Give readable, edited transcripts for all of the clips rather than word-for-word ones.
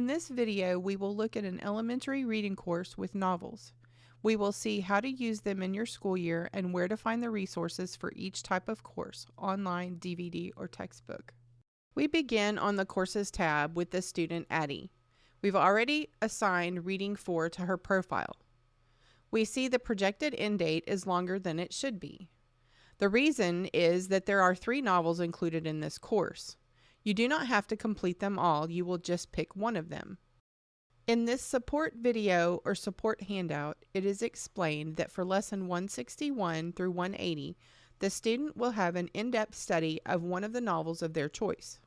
In this video, we will look at an elementary reading course with novels. We will see how to use them in your school year and where to find the resources for each type of course, online, DVD, or textbook. We begin on the Courses tab with the student Addie. We've already assigned Reading 4 to her profile. We see the projected end date is longer than it should be. The reason is that there are 3 novels included in this course. You do not have to complete them all, you will just pick one of them. In this support video or support handout, it is explained that for lesson 161 through 180, the student will have an in-depth study of one of the novels of their choice.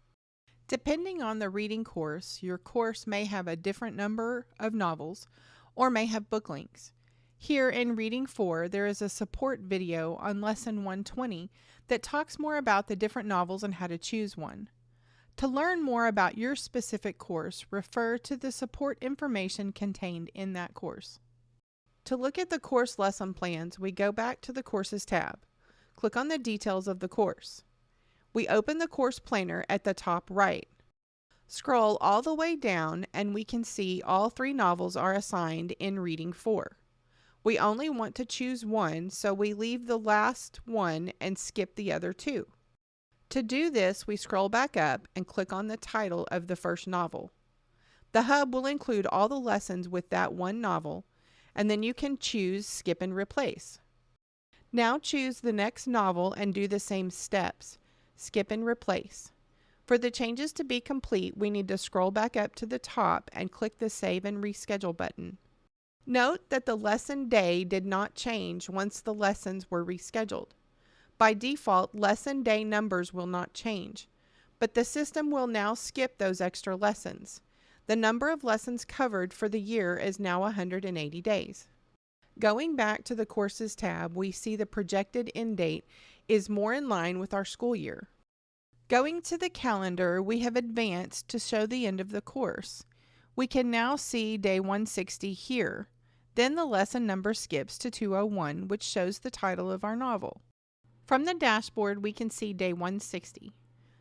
Depending on the reading course, your course may have a different number of novels or may have book links. Here in Reading 4, there is a support video on lesson 120 that talks more about the different novels and how to choose one. To learn more about your specific course, refer to the support information contained in that course. To look at the course lesson plans, we go back to the Courses tab. Click on the details of the course. We open the course planner at the top right. Scroll all the way down and we can see all 3 novels are assigned in Reading 4. We only want to choose one, so we leave the last one and skip the other 2. To do this, we scroll back up and click on the title of the first novel. The Hub will include all the lessons with that one novel, and then you can choose Skip and Replace. Now choose the next novel and do the same steps, skip and replace. For the changes to be complete, we need to scroll back up to the top and click the Save and Reschedule button. Note that the lesson day did not change once the lessons were rescheduled. By default, lesson day numbers will not change, but the system will now skip those extra lessons. The number of lessons covered for the year is now 180 days. Going back to the Courses tab, we see the projected end date is more in line with our school year. Going to the calendar, we have advanced to show the end of the course. We can now see day 160 here. Then the lesson number skips to 201, which shows the title of our novel. From the dashboard, we can see day 160.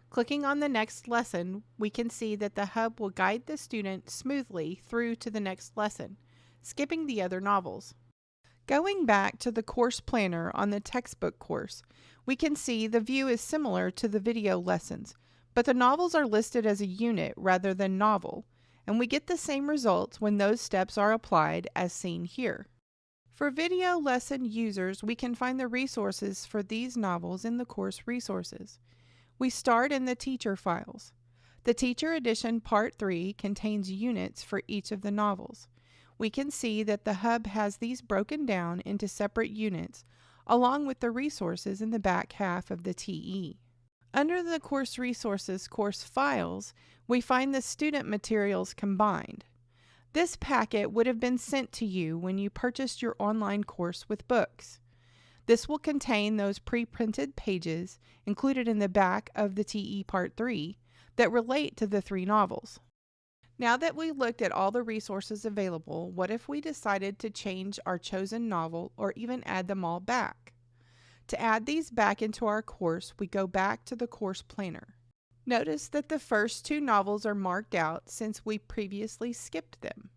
Clicking on the next lesson, we can see that the Hub will guide the student smoothly through to the next lesson, skipping the other novels. Going back to the course planner on the textbook course, we can see the view is similar to the video lessons, but the novels are listed as a unit rather than novel, and we get the same results when those steps are applied as seen here. For video lesson users, we can find the resources for these novels in the course resources. We start in the teacher files. The Teacher Edition Part 3 contains units for each of the novels. We can see that the Hub has these broken down into separate units, along with the resources in the back half of the TE. Under the Course Resources Course Files, we find the student materials combined. This packet would have been sent to you when you purchased your online course with books. This will contain those pre-printed pages included in the back of the TE Part 3 that relate to the 3 novels. Now that we looked at all the resources available, what if we decided to change our chosen novel or even add them all back? To add these back into our course, we go back to the course planner. Notice that the first 2 novels are marked out since we previously skipped them.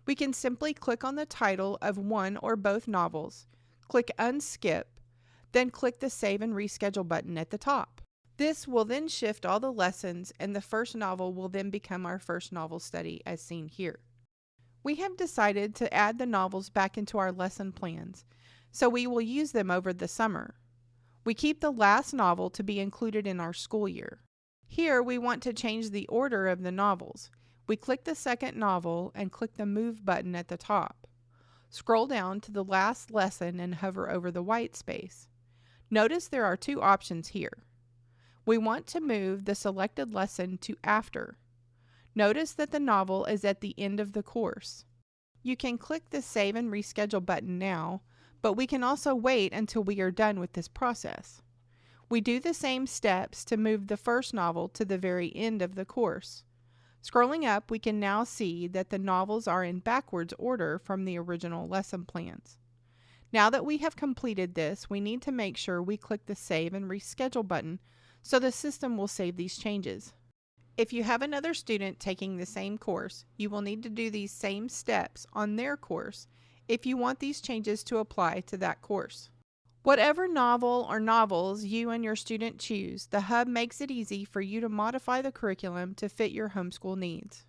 We can simply click on the title of one or both novels, click Unskip, then click the Save and Reschedule button at the top. This will then shift all the lessons and the first novel will then become our first novel study as seen here. We have decided to add the novels back into our lesson plans, so we will use them over the summer. We keep the last novel to be included in our school year. Here we want to change the order of the novels. We click the second novel and click the Move button at the top. Scroll down to the last lesson and hover over the white space. Notice there are 2 options here. We want to move the selected lesson to after. Notice that the novel is at the end of the course. You can click the Save and Reschedule button now, but we can also wait until we are done with this process. We do the same steps to move the first novel to the very end of the course. Scrolling up, we can now see that the novels are in backwards order from the original lesson plans. Now that we have completed this, we need to make sure we click the Save and Reschedule button so the system will save these changes. If you have another student taking the same course, you will need to do these same steps on their course if you want these changes to apply to that course. Whatever novel or novels you and your student choose, the Hub makes it easy for you to modify the curriculum to fit your homeschool needs.